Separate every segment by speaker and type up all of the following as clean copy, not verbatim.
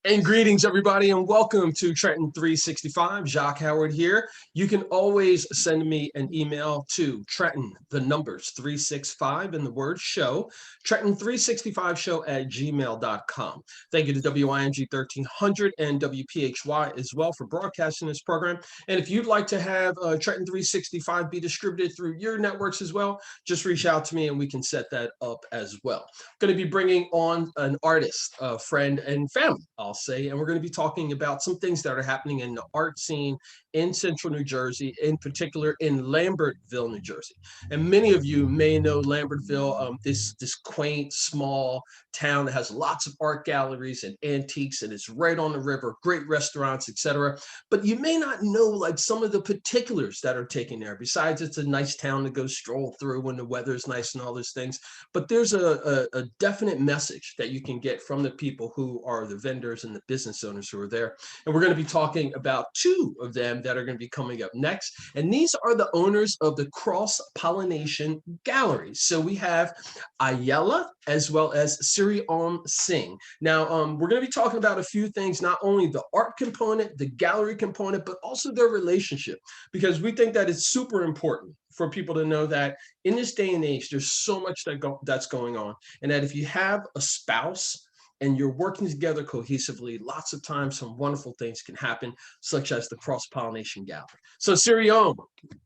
Speaker 1: And greetings, everybody, and welcome to Trenton 365. Jacque Howard here. You can always send me an email to Trenton, the numbers 365 and the word show, Trenton365show at gmail.com. Thank you to WING 1300 and WPHY as well for broadcasting this program. And if you'd like to have Trenton 365 be distributed through your networks as well, just reach out to me and we can set that up as well. I'm going to be bringing on an artist, a friend, and family, I'll say, and we're going to be talking about some things that are happening in the art scene in central New Jersey, in particular in Lambertville, New Jersey. And many of you may know Lambertville, this quaint, small town that has lots of art galleries and antiques, and it's right on the river, great restaurants, etc. But you may not know like some of the particulars that are taken there. Besides, it's a nice town to go stroll through when the weather is nice and all those things. But there's a definite message that you can get from the people who are the vendors and the business owners who are there. And we're going to be talking about two of them that are going to be coming up next. And these are the owners of the Cross Pollination Gallery. So we have Ayala as well as SiriOm Singh. Now, we're going to be talking about a few things, not only the art component, the gallery component, but also their relationship, because we think that it's super important for people to know that in this day and age, there's so much that's going on. And that if you have a spouse and you're working together cohesively, lots of times some wonderful things can happen, such as the Cross Pollination Gallery. So SiriOm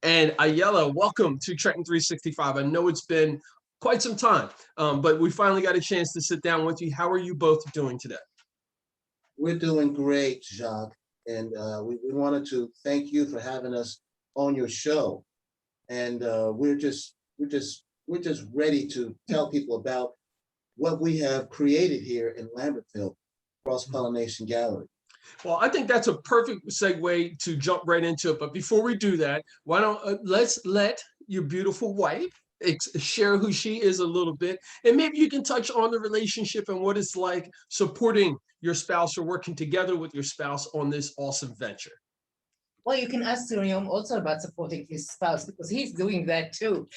Speaker 1: and Ayala, welcome to Trenton 365. I know it's been quite some time, but we finally got a chance to sit down with you. How are you both doing today?
Speaker 2: We're doing great, Jacque, and we wanted to thank you for having us on your show. And we're just ready to tell people about what we have created here in Lambertville, Cross Pollination Gallery.
Speaker 1: Well, I think that's a perfect segue to jump right into it. But before we do that, why don't let's let your beautiful wife share who she is a little bit, and maybe you can touch on the relationship and what it's like supporting your spouse or working together with your spouse on this awesome venture.
Speaker 3: Well, you can ask SiriOm also about supporting his spouse because he's doing that too.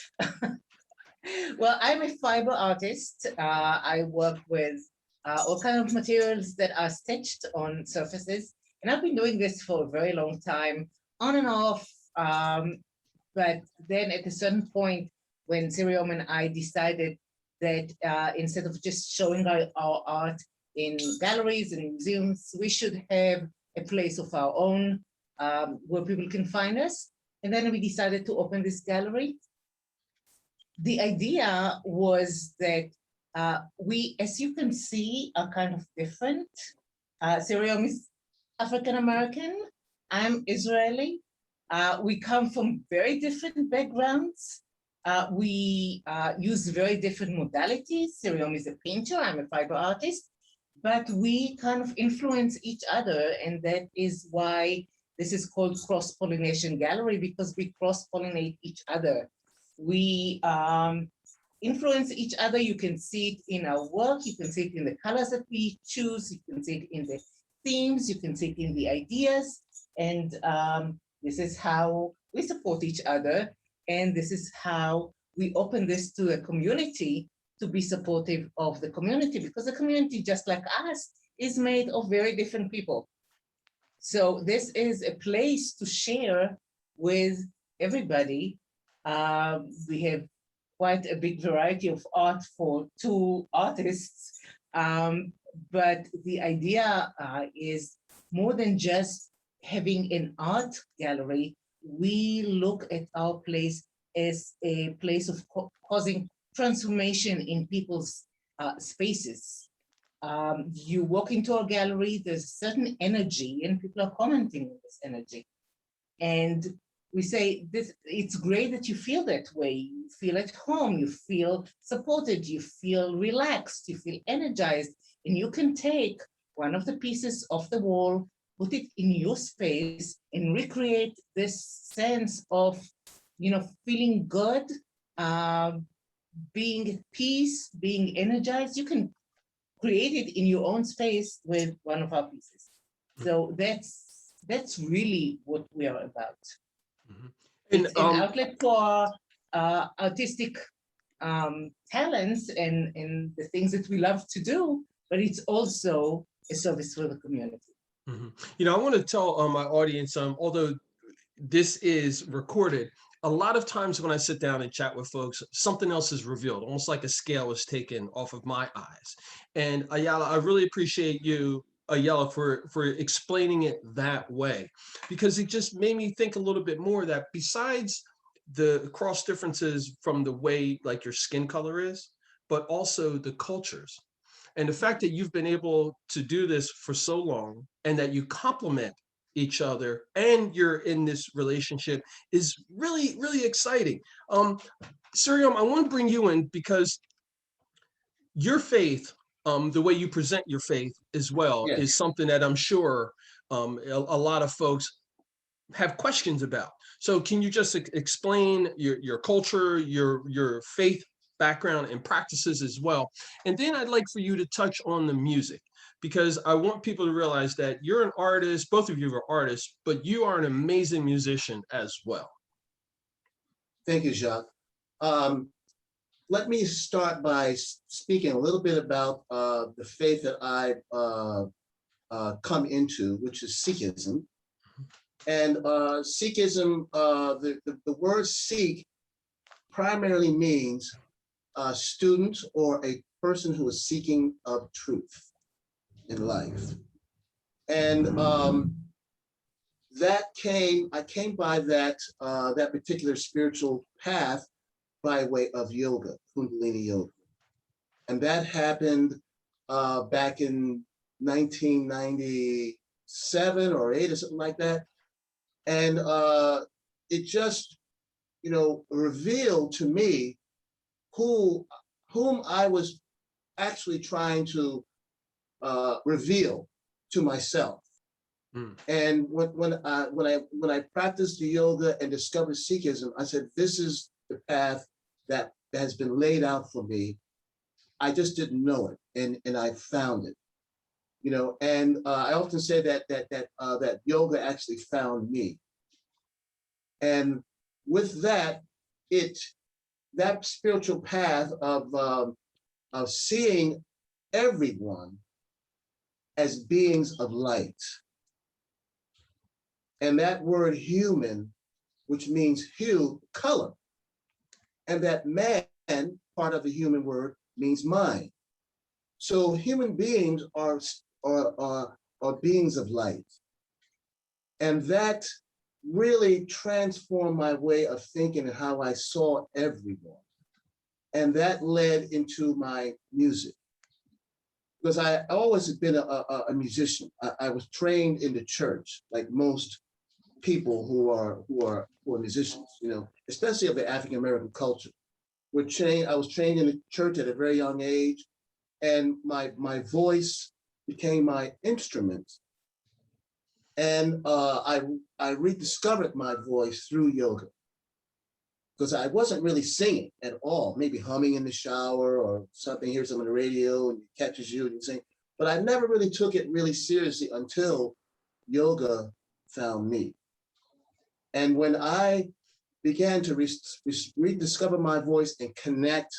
Speaker 3: Well, I'm a fiber artist. I work with all kinds of materials that are stitched on surfaces. And I've been doing this for a very long time, on and off. But then at a certain point, when SiriOm and I decided that instead of just showing our art in galleries and museums, we should have a place of our own where people can find us. And then we decided to open this gallery. The idea was that we, as you can see, are kind of different. SiriOm is African-American, I'm Israeli. We come from very different backgrounds. We use very different modalities. SiriOm is a painter, I'm a fiber artist, but we kind of influence each other, and that is why this is called Cross Pollination Gallery, because we cross-pollinate each other. We influence each other. You can see it in our work. You can see it in the colors that we choose. You can see it in the themes. You can see it in the ideas. And this is how we support each other. And this is how we open this to the community to be supportive of the community, because the community, just like us, is made of very different people. So this is a place to share with everybody. We have quite a big variety of art for two artists, but the idea is more than just having an art gallery. We look at our place as a place of causing transformation in people's spaces. You walk into a gallery, there's a certain energy, and people are commenting on this energy. And we say, it's great that you feel that way. You feel at home, you feel supported, you feel relaxed, you feel energized, and you can take one of the pieces off the wall, put it in your space, and recreate this sense of, feeling good, being at peace, being energized. You can create it in your own space with one of our pieces. So that's really what we are about. Mm-hmm. It's an outlet for artistic talents and the things that we love to do, but it's also a service for the community.
Speaker 1: Mhm. You know, I want to tell my audience, although this is recorded, a lot of times when I sit down and chat with folks, something else is revealed, almost like a scale is taken off of my eyes. And Ayala, I really appreciate you, Ayala, for explaining it that way, because it just made me think a little bit more that besides the cross differences from the way like your skin color is, but also the cultures. And the fact that you've been able to do this for so long and that you complement each other and you're in this relationship is really, really exciting. SiriOm, I want to bring you in because your faith, the way you present your faith as well,
Speaker 2: Yes.
Speaker 1: is something that I'm sure a lot of folks have questions about. So can you just explain your culture, your faith background and practices as well? And then I'd like for you to touch on the music, because I want people to realize that you're an artist, both of you are artists, but you are an amazing musician as well.
Speaker 2: Thank you, Jacque. Let me start by speaking a little bit about the faith that I've come into, which is Sikhism. And Sikhism, the word Sikh primarily means a student or a person who is seeking of truth in life. And I came by that particular spiritual path by way of yoga, Kundalini yoga. And that happened back in 1997 or 8 or something like that. And it just, revealed to me whom I was actually trying to reveal to myself.
Speaker 1: Mm.
Speaker 2: And when I practiced the yoga and discovered Sikhism, I said, this is the path that has been laid out for me. I just didn't know it, and I found it. And I often say that yoga actually found me. And with that, that spiritual path of seeing everyone as beings of light. And that word human, which means hue, color. And that man, part of the human word, means mind. So human beings are beings of light. And that really transformed my way of thinking and how I saw everyone. And that led into my music. Because I always have been a musician. I was trained in the church, like most people who are musicians, especially of the African American culture. I was trained in the church at a very young age, and my voice became my instrument. And I rediscovered my voice through yoga, because I wasn't really singing at all, maybe humming in the shower or something, hear something on the radio and it catches you and you sing. But I never really took it really seriously until yoga found me. And when I began to rediscover my voice and connect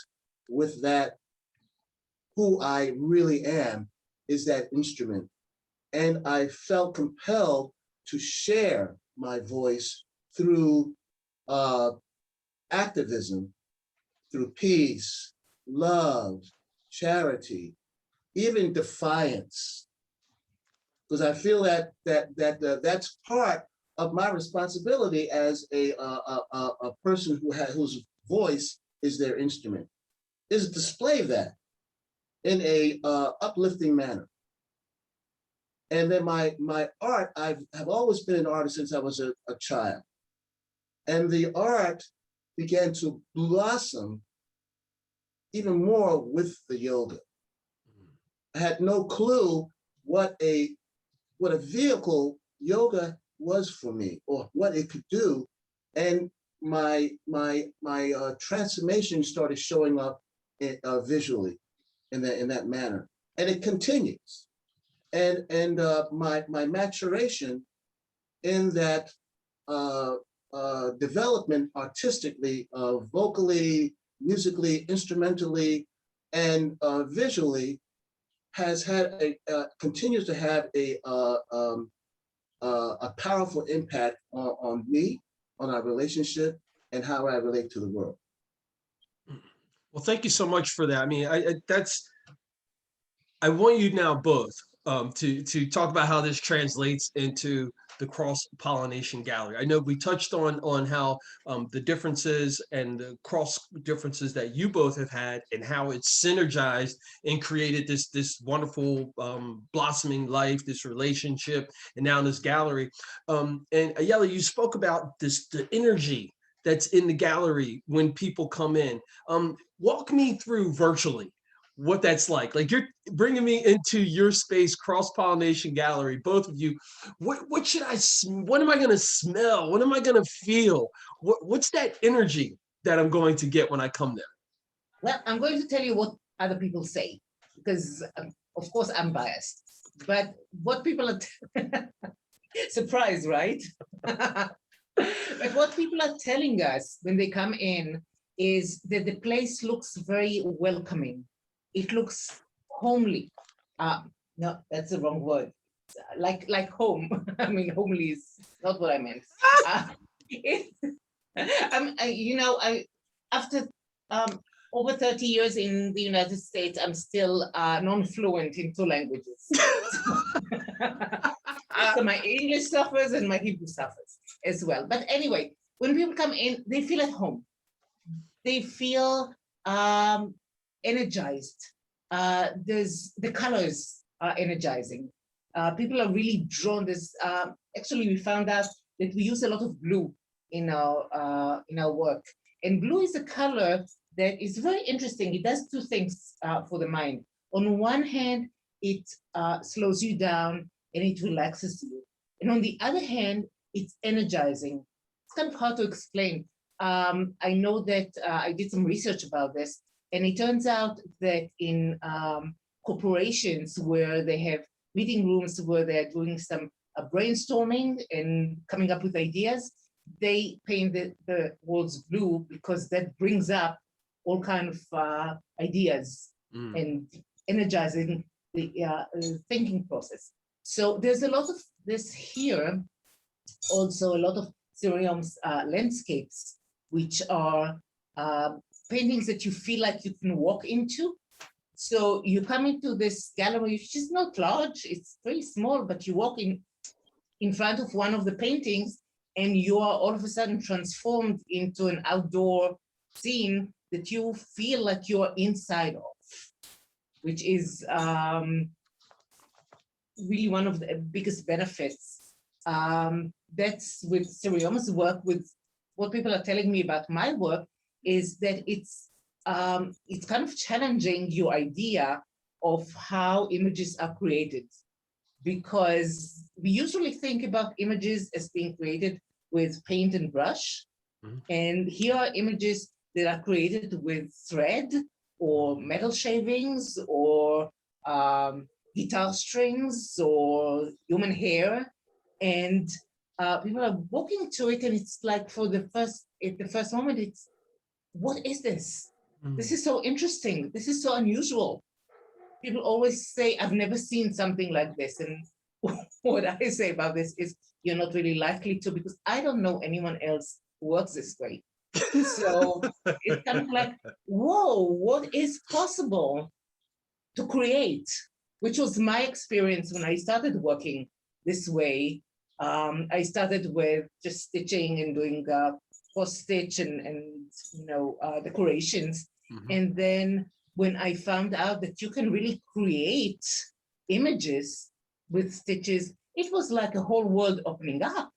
Speaker 2: with that, who I really am is that instrument. And I felt compelled to share my voice through activism, through peace, love, charity, even defiance. Because I feel that's part of my responsibility as a person whose voice is their instrument, is to display that in a uplifting manner. And then my art, have always been an artist since I was a child. And the art began to blossom even more with the yoga. I had no clue what a vehicle yoga was for me, or what it could do. And my transformation started showing up visually in that manner. And it continues. And my maturation in that development artistically, vocally, musically, instrumentally, and visually has had continues to have a powerful impact on me, on our relationship, and how I relate to the world.
Speaker 1: Well, thank you so much for that. I mean, I want you now both to talk about how this translates into the Cross Pollination Gallery. I know we touched on how the differences and the cross differences that you both have had, and how it's synergized and created this wonderful blossoming life, this relationship, and now this gallery. And Ayala, you spoke about the energy that's in the gallery when people come in. Walk me through virtually what that's like. Like, you're bringing me into your space, Cross Pollination Gallery, both of you. What should what am I going to smell? What am I going to feel? What's that energy that I'm going to get when I come there?
Speaker 3: Well, I'm going to tell you what other people say, because of course I'm biased, but what people are surprised, right? But what people are telling us when they come in is that the place looks very welcoming. It looks homely. No, that's the wrong word. Like home. I mean, homely is not what I meant. After over 30 years in the United States, I'm still non-fluent in 2 languages. So my English suffers and my Hebrew suffers as well. But anyway, when people come in, they feel at home. They feel energized. There's the colors are energizing. People are really drawn. Actually, we found out that we use a lot of blue in our work, and blue is a color that is very interesting. It does 2 things for the mind. On one hand, it slows you down and it relaxes you, and on the other hand, it's energizing. It's kind of hard to explain. I know that I did some research about this, and it turns out that in corporations where they have meeting rooms where they're doing some brainstorming and coming up with ideas, they paint the walls blue because that brings up all kind of ideas and energizing the thinking process. So there's a lot of this here, also a lot of SiriOm's landscapes, which are paintings that you feel like you can walk into. So you come into this gallery, which is not large, it's very small, but you walk in front of one of the paintings and you are all of a sudden transformed into an outdoor scene that you feel like you're inside of, which is really one of the biggest benefits. That's with SiriOm's work. With what people are telling me about my work is that it's kind of challenging your idea of how images are created, because we usually think about images as being created with paint and brush. And here are images that are created with thread or metal shavings or guitar strings or human hair. And people are walking to it, and it's like at the first moment, it's, what is this? This is so interesting. This is so unusual. People always say, I've never seen something like this. And what I say about this is, you're not really likely to, because I don't know anyone else who works this way. So it's kind of like, whoa, what is possible to create? Which was my experience when I started working this way. I started with just stitching and doing cross stitch and decorations. And then when I found out that you can really create images with stitches, it was like a whole world opening up.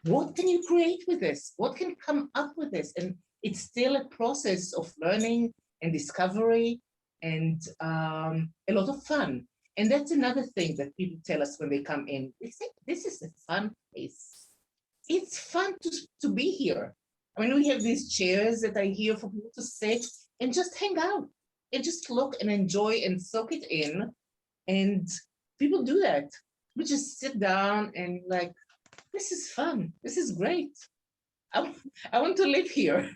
Speaker 3: What can you create with this? What can come up with this? And it's still a process of learning and discovery and a lot of fun. And that's another thing that people tell us when they come in. They say, this is a fun place. It's fun to be here. I mean, we have these chairs that I hear for people to sit and just hang out and just look and enjoy and soak it in. And people do that. We just sit down and like, this is fun. This is great. I want to live here.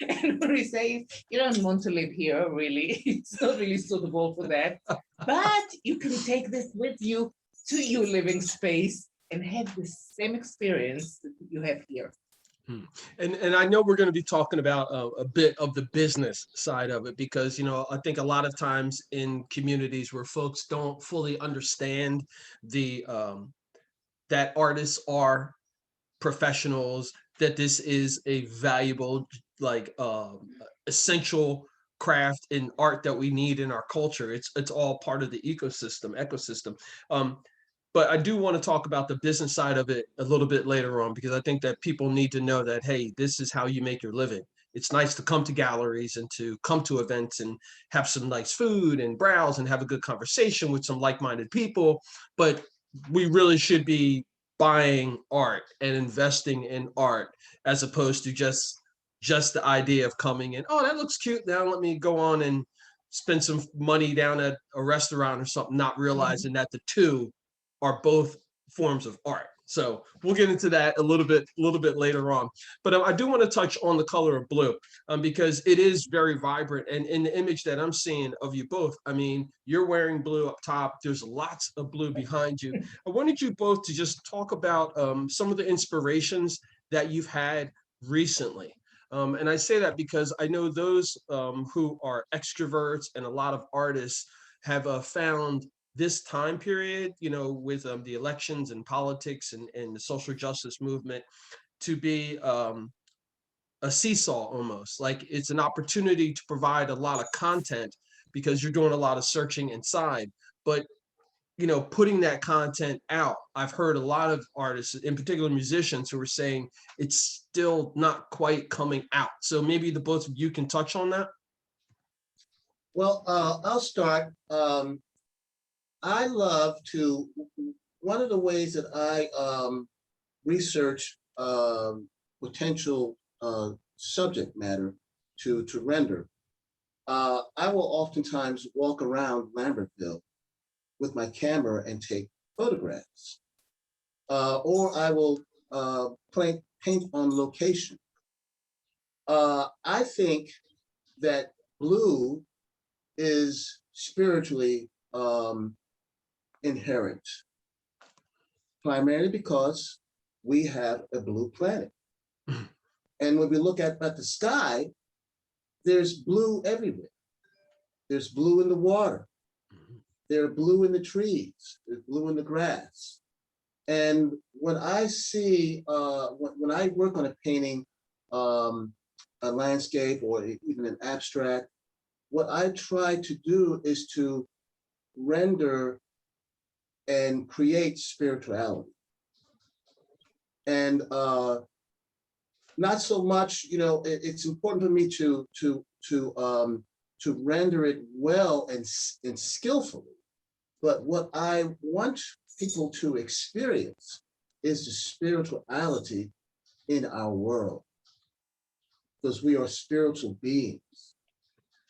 Speaker 3: And when we say, you don't want to live here, really, it's not really suitable for that. But you can take this with you to your living space and have the same experience that you have here.
Speaker 1: And I know we're going to be talking about a bit of the business side of it because, you know, I think a lot of times in communities where folks don't fully understand the that artists are professionals, that this is a valuable, like essential craft in art that we need in our culture. It's all part of the ecosystem. Um, but I do want to talk about the business side of it a little bit later on because I think that people need to know that, hey, this is how you make your living. It's nice to come to galleries and to come to events and have some nice food and browse and have a good conversation with some like-minded people, but we really should be buying art and investing in art as opposed to just the idea of coming in, oh, that looks cute, now let me go on and spend some money down at a restaurant or something, not realizing that the two are both forms of art. So we'll get into that a little bit later on. But I do want to touch on the color of blue because it is very vibrant. And in the image that I'm seeing of you both, I mean, you're wearing blue up top. There's lots of blue behind you. I wanted you both to just talk about some of the inspirations that you've had recently. And I say that because I know those who are extroverts and a lot of artists have found this time period, you know, with the elections and politics and the social justice movement to be a seesaw almost. Like it's an opportunity to provide a lot of content because you're doing a lot of searching inside. But you know, putting that content out, I've heard a lot of artists, in particular musicians, who are saying it's still not quite coming out. So maybe the both of you can touch on that.
Speaker 2: Well, I'll start. I love to, one of the ways that I research potential subject matter to render, I will oftentimes walk around Lambertville with my camera and take photographs. Or I will paint on location. I think that blue is spiritually inherent, primarily because we have a blue planet. And when we look at the sky, there's blue everywhere. There's blue in the water. There's blue in the trees. There's blue in the grass. And when I see, when I work on a painting, a landscape or even an abstract, what I try to do is to render and create spirituality. And not so much, you know, it's important for me to render it well and skillfully. But what I want people to experience is the spirituality in our world, because we are spiritual beings.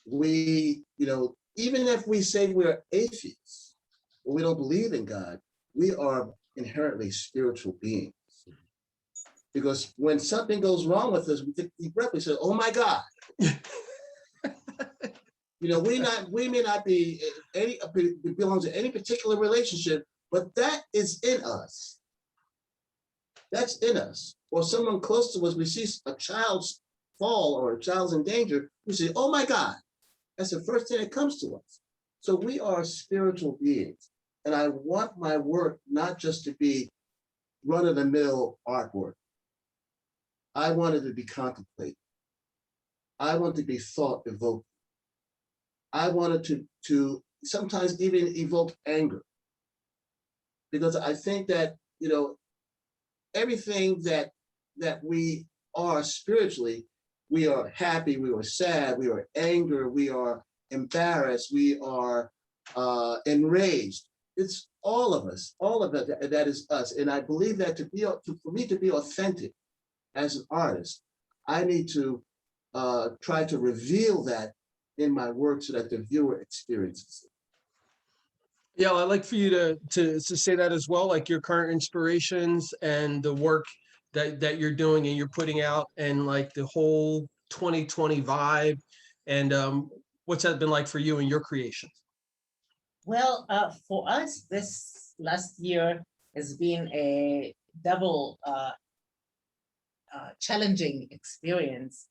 Speaker 2: We, you know, even if we say we're atheists or we don't believe in God, we are inherently spiritual beings. Because when something goes wrong with us, we take a deep breath, we say, oh my God. You know, we may not be belong to any particular relationship, but that is in us. That's in us. Or someone close to us, we see a child's fall or a child's in danger, we say, oh my God. That's the first thing that comes to us. So we are spiritual beings. And I want my work not just to be run-of-the-mill artwork. I want it to be contemplated. I want it to be thought evoking. I wanted to sometimes even evoke anger, because I think that, you know, everything that we are spiritually, we are happy, we are sad, we are angry, we are embarrassed, we are enraged. It's all of us, all of it. That is us, and I believe that for me to be authentic as an artist, I need to try to reveal that in my work so that the viewer experiences it.
Speaker 1: Yeah, I'd like for you to say that as well, like your current inspirations and the work that you're doing and you're putting out, and like the whole 2020 vibe, and what's that been like for you and your creations?
Speaker 3: Well, for us, this last year has been a double challenging experience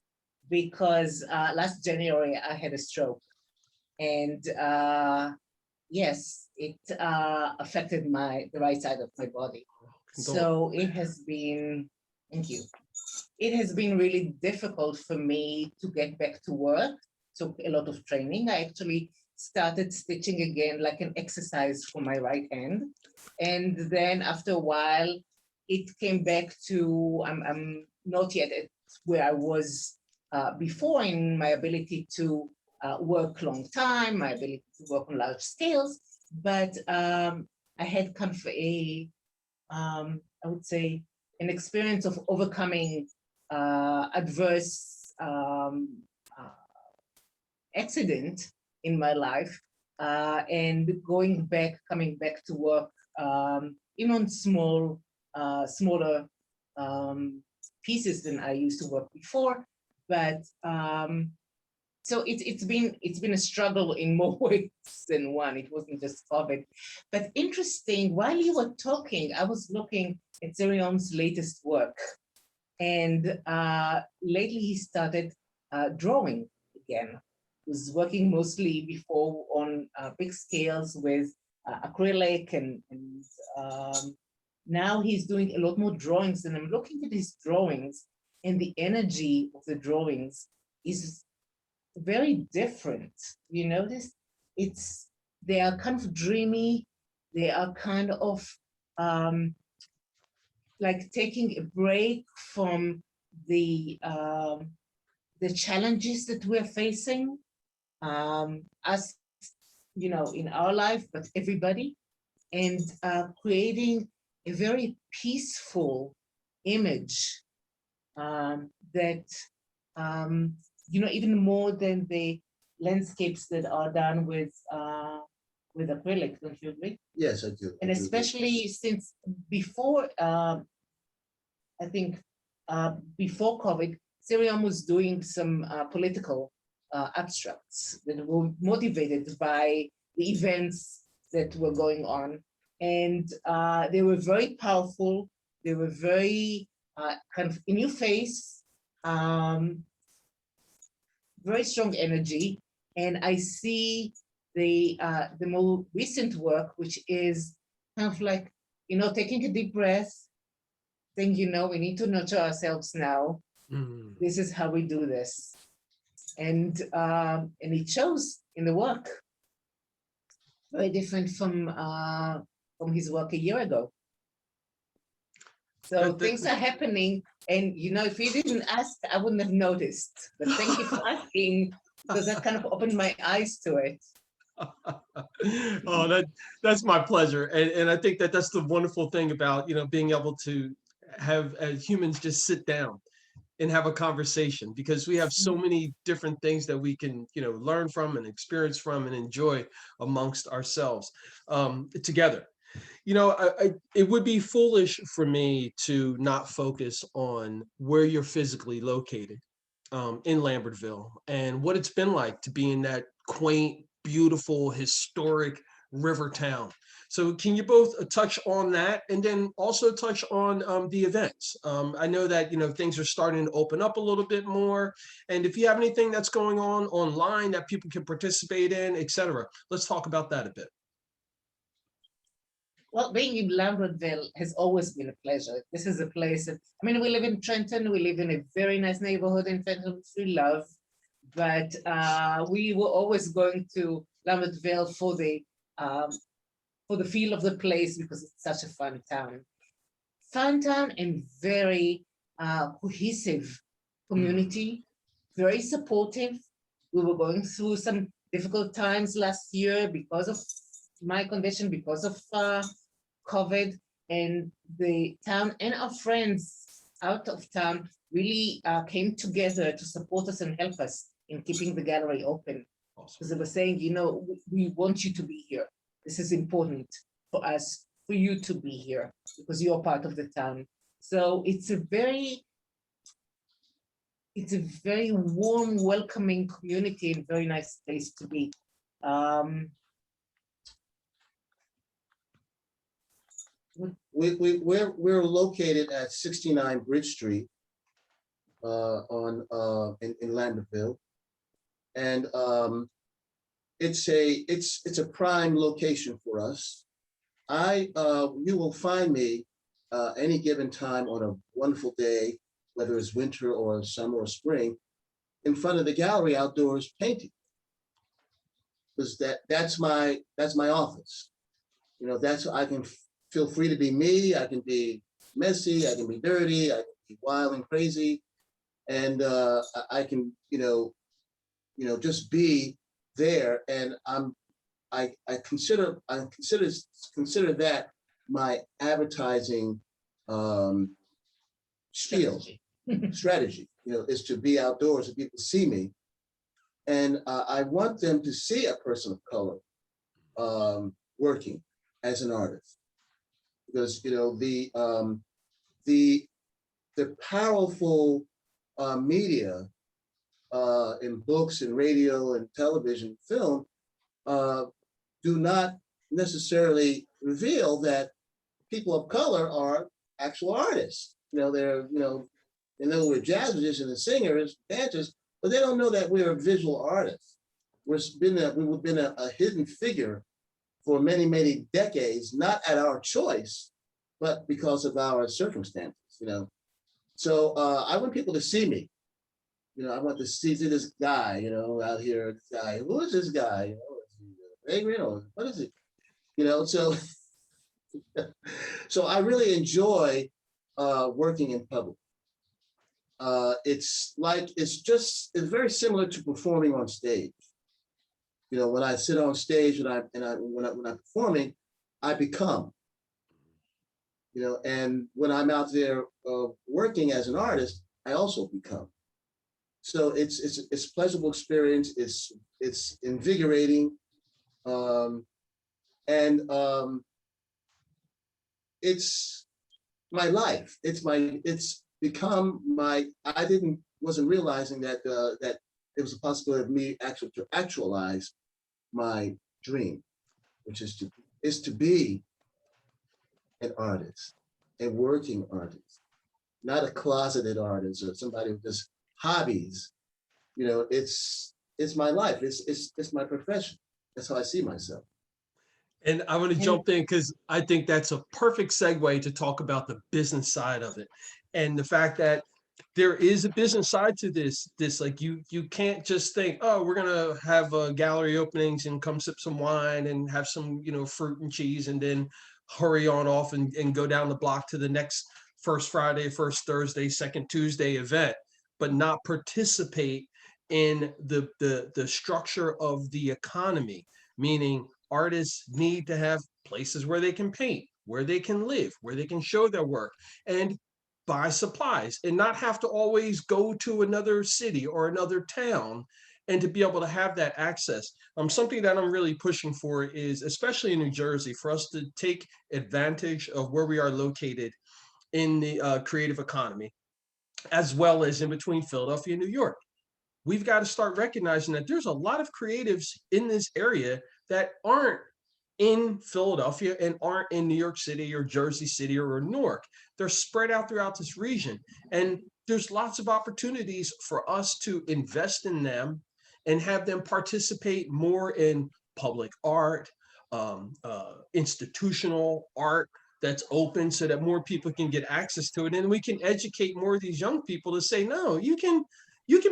Speaker 3: because last January I had a stroke, and yes, it affected the right side of my body. So it has been, thank you. It has been really difficult for me to get back to work. Took a lot of training. I actually started stitching again, like an exercise for my right hand. And then after a while, it came back to, I'm not yet at where I was before in my ability to work long time, my ability to work on large scales. But I had kind of I would say, an experience of overcoming adverse uh, accident in my life and coming back to work, even on smaller pieces than I used to work before. But so it's been a struggle in more ways than one. It wasn't just COVID. But interesting, while you were talking, I was looking at SiriOm's latest work. And lately he started drawing again. He was working mostly before on big scales with acrylic, and now he's doing a lot more drawings. And I'm looking at his drawings, and the energy of the drawings is very different. You notice they are kind of dreamy. They are kind of like taking a break from the challenges that we're facing, us, in our life, but everybody, and creating a very peaceful image that, even more than the landscapes that are done with acrylic, don't you agree?
Speaker 2: Yes, I do.
Speaker 3: And especially since before, I think before COVID, SiriOm was doing some political abstracts that were motivated by the events that were going on. And they were very powerful. They were very kind of in your face, very strong energy. And I see the more recent work, which is kind of like, taking a deep breath, saying, we need to nurture ourselves now. This is how we do this. And it shows in the work. Very different from his work a year ago. So things are happening, and if you didn't ask, I wouldn't have noticed. But thank you for asking, because that kind of opened my eyes to it.
Speaker 1: Oh, that's my pleasure, and I think that's the wonderful thing about being able to have as humans just sit down and have a conversation, because we have so many different things that we can learn from and experience from and enjoy amongst ourselves together. It would be foolish for me to not focus on where you're physically located in Lambertville and what it's been like to be in that quaint, beautiful, historic river town. So can you both touch on that, and then also touch on the events? I know that things are starting to open up a little bit more, and if you have anything that's going on online that people can participate in, etc., let's talk about that a bit.
Speaker 3: Well, being in Lambertville has always been a pleasure. This is a place that, we live in Trenton. We live in a very nice neighborhood in Trenton, which we love. But we were always going to Lambertville for the feel of the place, because it's such a fun town. Fun town and very cohesive community, very supportive. We were going through some difficult times last year because of my condition, because of COVID, and the town and our friends out of town really came together to support us and help us in keeping the gallery open. Because they were saying, we want you to be here. This is important for us, for you to be here, because you're part of the town. So it's a very warm, welcoming community, and very nice place to be.
Speaker 2: We're located at 69 Bridge Street in Lambertville, and it's a prime location for us. You will find me any given time on a wonderful day, whether it's winter or summer or spring, in front of the gallery outdoors painting. Because that's my office. You know, I can feel free to be me. I can be messy. I can be dirty. I can be wild and crazy, and I can just be there. And I consider that my advertising spiel strategy. You know, is to be outdoors and people see me, and I want them to see a person of color working as an artist, because the powerful media in books and radio and television, film do not necessarily reveal that people of color are actual artists. They know we're jazz musicians and singers, dancers, but they don't know that we're visual artists. We've been a hidden figure for many, many decades, not at our choice, but because of our circumstances, So I want people to see me. I want to see this guy, out here, this guy. Who is this guy? Vagrant, or what is it? So so I really enjoy working in public. It's very similar to performing on stage. When I sit on stage when I'm performing, I become. And when I'm out there working as an artist, I also become. So it's a pleasurable experience. It's invigorating, and it's my life. It's become my. Wasn't realizing that that there was a possibility of me to actualize my dream, which is to be an artist, a working artist, not a closeted artist or somebody with just hobbies. It's my life. It's my profession. That's how I see myself.
Speaker 1: And I want to jump in because I think that's a perfect segue to talk about the business side of it, and the fact that there is a business side to this. Like you can't just think, oh, we're gonna have gallery openings and come sip some wine and have some fruit and cheese, and then hurry on off and go down the block to the next first Friday, first Thursday, second Tuesday event, but not participate in the structure of the economy. Meaning artists need to have places where they can paint, where they can live, where they can show their work, and buy supplies, and not have to always go to another city or another town, and to be able to have that access. Something that I'm really pushing for is, especially in New Jersey, for us to take advantage of where we are located in the creative economy, as well as in between Philadelphia and New York. We've got to start recognizing that there's a lot of creatives in this area that aren't in Philadelphia and aren't in New York City or Jersey City or Newark. They're spread out throughout this region. And there's lots of opportunities for us to invest in them and have them participate more in public art, institutional art that's open, so that more people can get access to it. And we can educate more of these young people to say, no, you can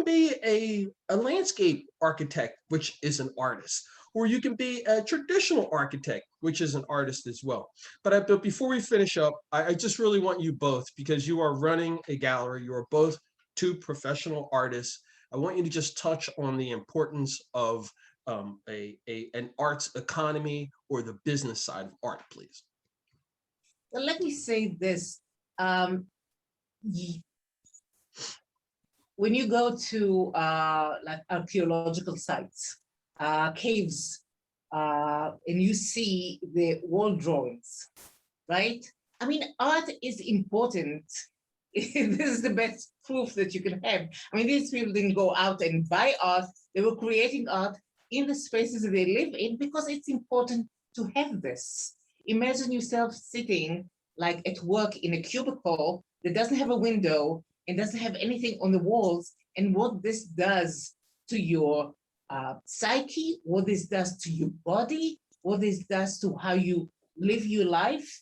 Speaker 1: be a landscape architect, which is an artist, or you can be a traditional architect, which is an artist as well. But before we finish up, I just really want you both, because you are running a gallery, you are both two professional artists. I want you to just touch on the importance of an arts economy, or the business side of art, please.
Speaker 3: Well, let me say this. When you go to like archaeological sites, caves, and you see the wall drawings, right? I mean, art is important. This is the best proof that you can have. I mean, these people didn't go out and buy art. They were creating art in the spaces that they live in, because it's important to have this. Imagine yourself sitting like at work in a cubicle that doesn't have a window and doesn't have anything on the walls, and what this does to your psyche, what this does to your body, what this does to how you live your life,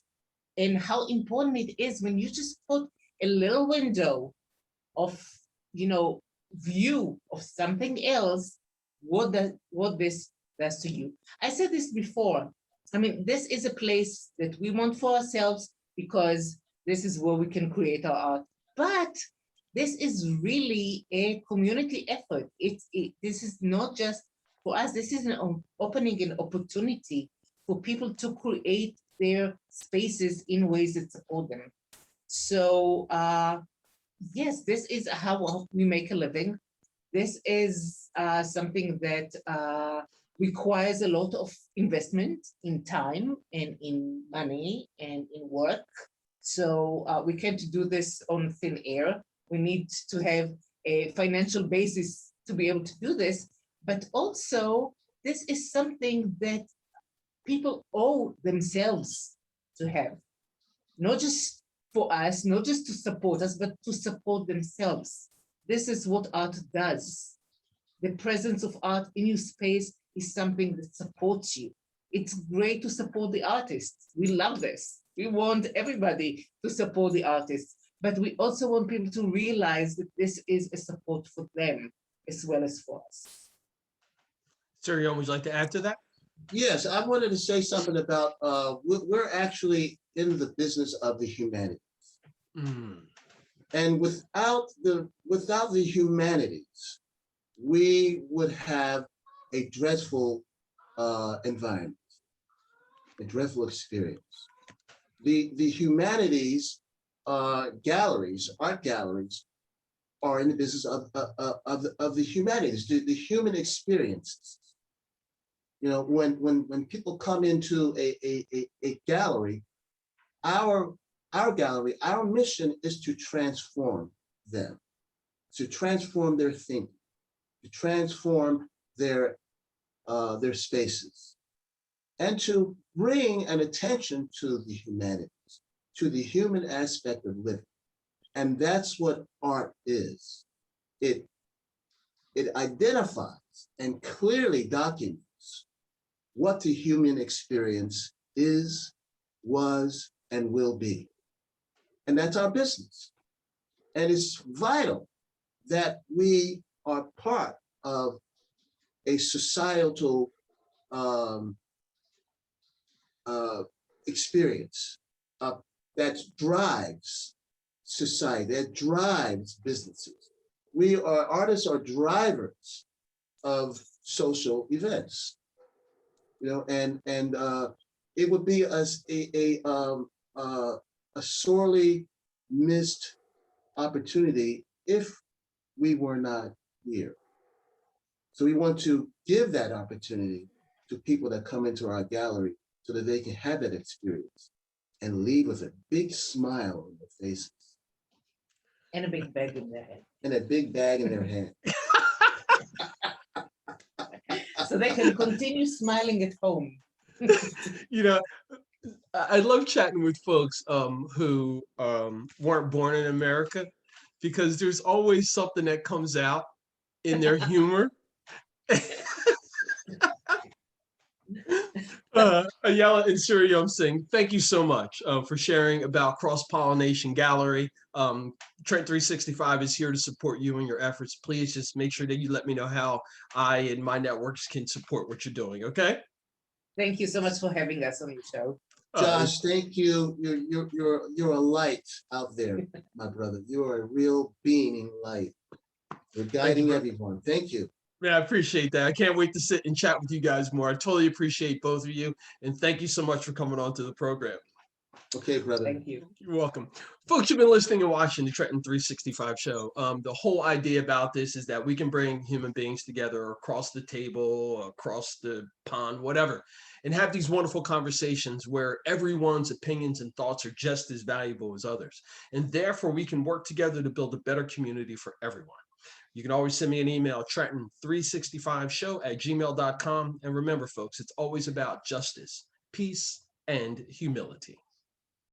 Speaker 3: and how important it is when you just put a little window of, view of something else, what this does to you. I said this before. I mean, this is a place that we want for ourselves because this is where we can create our art. But this is really a community effort. This is not just for us. This is an opening an opportunity for people to create their spaces in ways that support them. So yes, this is how we make a living. This is something that requires a lot of investment in time and in money and in work. So we can't do this on thin air. We need to have a financial basis to be able to do this. But also, this is something that people owe themselves to have, not just for us, not just to support us, but to support themselves. This is what art does. The presence of art in your space is something that supports you. It's great to support the artists. We love this. We want everybody to support the artists, but we also want people to realize that this is a support for them as well as for us.
Speaker 1: SiriOm, would you like to add to that?
Speaker 2: Yes, I wanted to say something about, we're actually in the business of the humanities.
Speaker 1: Mm.
Speaker 2: And without the humanities, we would have a dreadful environment, a dreadful experience. The humanities galleries, art galleries, are in the business of the humanities, the human experiences. You know, when people come into a gallery, our gallery, our mission is to transform them, to transform their thinking, to transform their spaces, and to bring an attention to the humanities, to the human aspect of living. And that's what art is. It identifies and clearly documents what the human experience is, was, and will be. And that's our business. And it's vital that we are part of a societal experience that drives society, that drives businesses. Artists are drivers of social events, you know, and it would be a sorely missed opportunity if we were not here. So we want to give that opportunity to people that come into our gallery so that they can have that experience and leave with a big smile on their faces.
Speaker 3: And a big bag in their hand.
Speaker 2: And a big bag in their hand.
Speaker 3: So they can continue smiling at home.
Speaker 1: You know, I love chatting with folks who weren't born in America, because there's always something that comes out in their humor. Ayala and SiriOm Singh, thank you so much for sharing about Cross Pollination Gallery. Trent 365 is here to support you in your efforts. Please just make sure that you let me know how I and my networks can support what you're doing, okay?
Speaker 3: Thank you so much for having us on your show.
Speaker 2: Josh, thank you. You're a light out there, my brother. You are a real beaming light. You're guiding everyone. Thank you.
Speaker 1: Yeah, I appreciate that. I can't wait to sit and chat with you guys more. I totally appreciate both of you. And thank you so much for coming on to the program.
Speaker 2: Okay, brother.
Speaker 3: Thank you.
Speaker 1: You're welcome. Folks, you've been listening and watching the Trenton 365 show. The whole idea about this is that we can bring human beings together across the table, across the pond, whatever, and have these wonderful conversations where everyone's opinions and thoughts are just as valuable as others. And therefore, we can work together to build a better community for everyone. You can always send me an email, Trenton365show@gmail.com. And remember, folks, it's always about justice, peace, and humility.